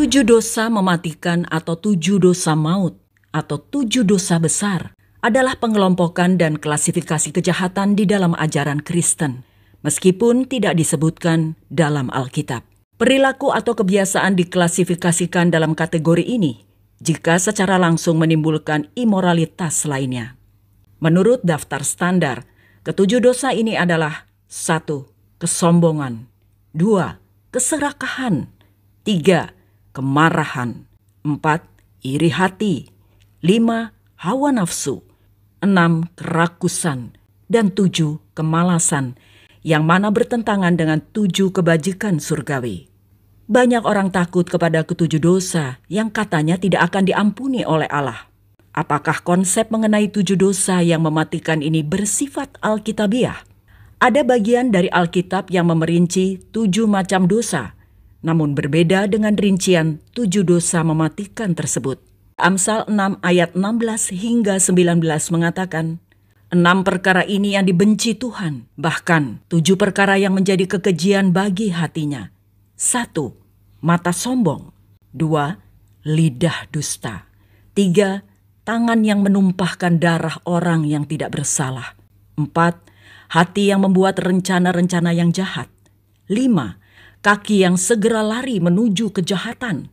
7 dosa mematikan atau 7 dosa maut atau 7 dosa besar adalah pengelompokan dan klasifikasi kejahatan di dalam ajaran Kristen, meskipun tidak disebutkan dalam Alkitab. Perilaku atau kebiasaan diklasifikasikan dalam kategori ini jika secara langsung menimbulkan imoralitas lainnya. Menurut daftar standar, ketujuh dosa ini adalah 1. Kesombongan, 2. Keserakahan, 3. Kemarahan, 4. Iri hati, 5. Hawa nafsu, 6. Kerakusan, dan 7. Kemalasan, yang mana bertentangan dengan 7 kebajikan surgawi. Banyak orang takut kepada ketujuh dosa yang katanya tidak akan diampuni oleh Allah. Apakah konsep mengenai 7 dosa yang mematikan ini bersifat alkitabiah? Ada bagian dari Alkitab yang memerinci 7 macam dosa, namun berbeda dengan rincian 7 dosa mematikan tersebut. Amsal 6 ayat 16 hingga 19 mengatakan, 6 perkara ini yang dibenci Tuhan, bahkan 7 perkara yang menjadi kekejian bagi hatinya. 1. Mata sombong. 2. Lidah dusta. 3. Tangan yang menumpahkan darah orang yang tidak bersalah. 4. Hati yang membuat rencana-rencana yang jahat. 5. Kaki yang segera lari menuju kejahatan.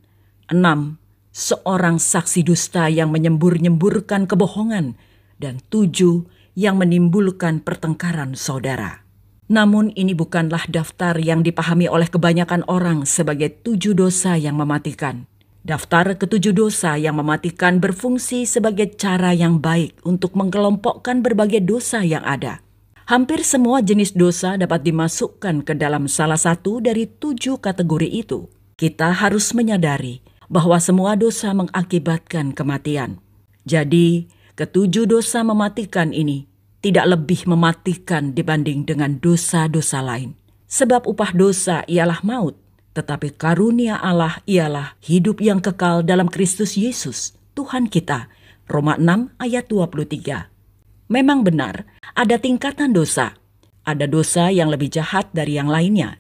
6. Seorang saksi dusta yang menyembur-nyemburkan kebohongan. Dan 7. Yang menimbulkan pertengkaran saudara. Namun ini bukanlah daftar yang dipahami oleh kebanyakan orang sebagai 7 dosa yang mematikan. Daftar ketujuh dosa yang mematikan berfungsi sebagai cara yang baik untuk mengelompokkan berbagai dosa yang ada. Hampir semua jenis dosa dapat dimasukkan ke dalam salah satu dari 7 kategori itu. Kita harus menyadari bahwa semua dosa mengakibatkan kematian. Jadi, ketujuh dosa mematikan ini tidak lebih mematikan dibanding dengan dosa-dosa lain. Sebab upah dosa ialah maut, tetapi karunia Allah ialah hidup yang kekal dalam Kristus Yesus, Tuhan kita. Roma 6 ayat 23. Memang benar, ada tingkatan dosa. Ada dosa yang lebih jahat dari yang lainnya.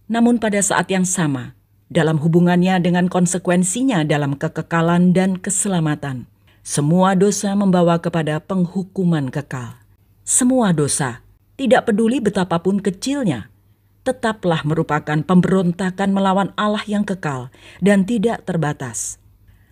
Namun pada saat yang sama, dalam hubungannya dengan konsekuensinya dalam kekekalan dan keselamatan, semua dosa membawa kepada penghukuman kekal. Semua dosa, tidak peduli betapapun kecilnya, tetaplah merupakan pemberontakan melawan Allah yang kekal dan tidak terbatas.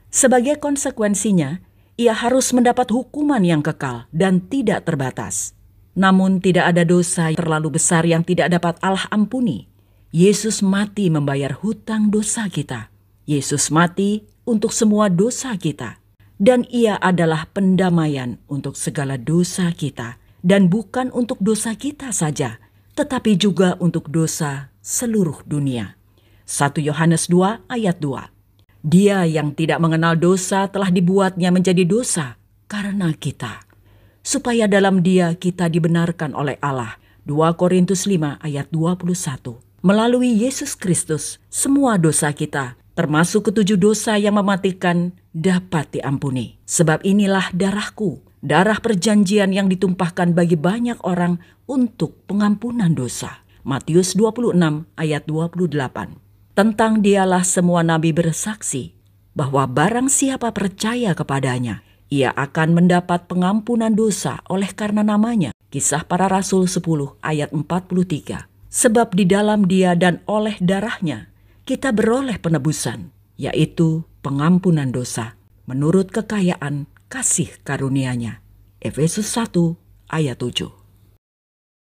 Sebagai konsekuensinya, ia harus mendapat hukuman yang kekal dan tidak terbatas. Namun tidak ada dosa terlalu besar yang tidak dapat Allah ampuni. Yesus mati membayar hutang dosa kita. Yesus mati untuk semua dosa kita. Dan ia adalah pendamaian untuk segala dosa kita. Dan bukan untuk dosa kita saja, tetapi juga untuk dosa seluruh dunia. 1 Yohanes 2 ayat 2. Dia yang tidak mengenal dosa telah dibuatnya menjadi dosa karena kita, supaya dalam dia kita dibenarkan oleh Allah. 2 Korintus 5 ayat 21. Melalui Yesus Kristus, semua dosa kita, termasuk ketujuh dosa yang mematikan, dapat diampuni. Sebab inilah darahku, darah perjanjian yang ditumpahkan bagi banyak orang untuk pengampunan dosa. Matius 26 ayat 28. Tentang dialah semua nabi bersaksi bahwa barang siapa percaya kepadanya, ia akan mendapat pengampunan dosa oleh karena namanya. Kisah Para Rasul 10 ayat 43. Sebab di dalam dia dan oleh darahnya, kita beroleh penebusan, yaitu pengampunan dosa, menurut kekayaan kasih karunia-Nya. Efesus 1 ayat 7.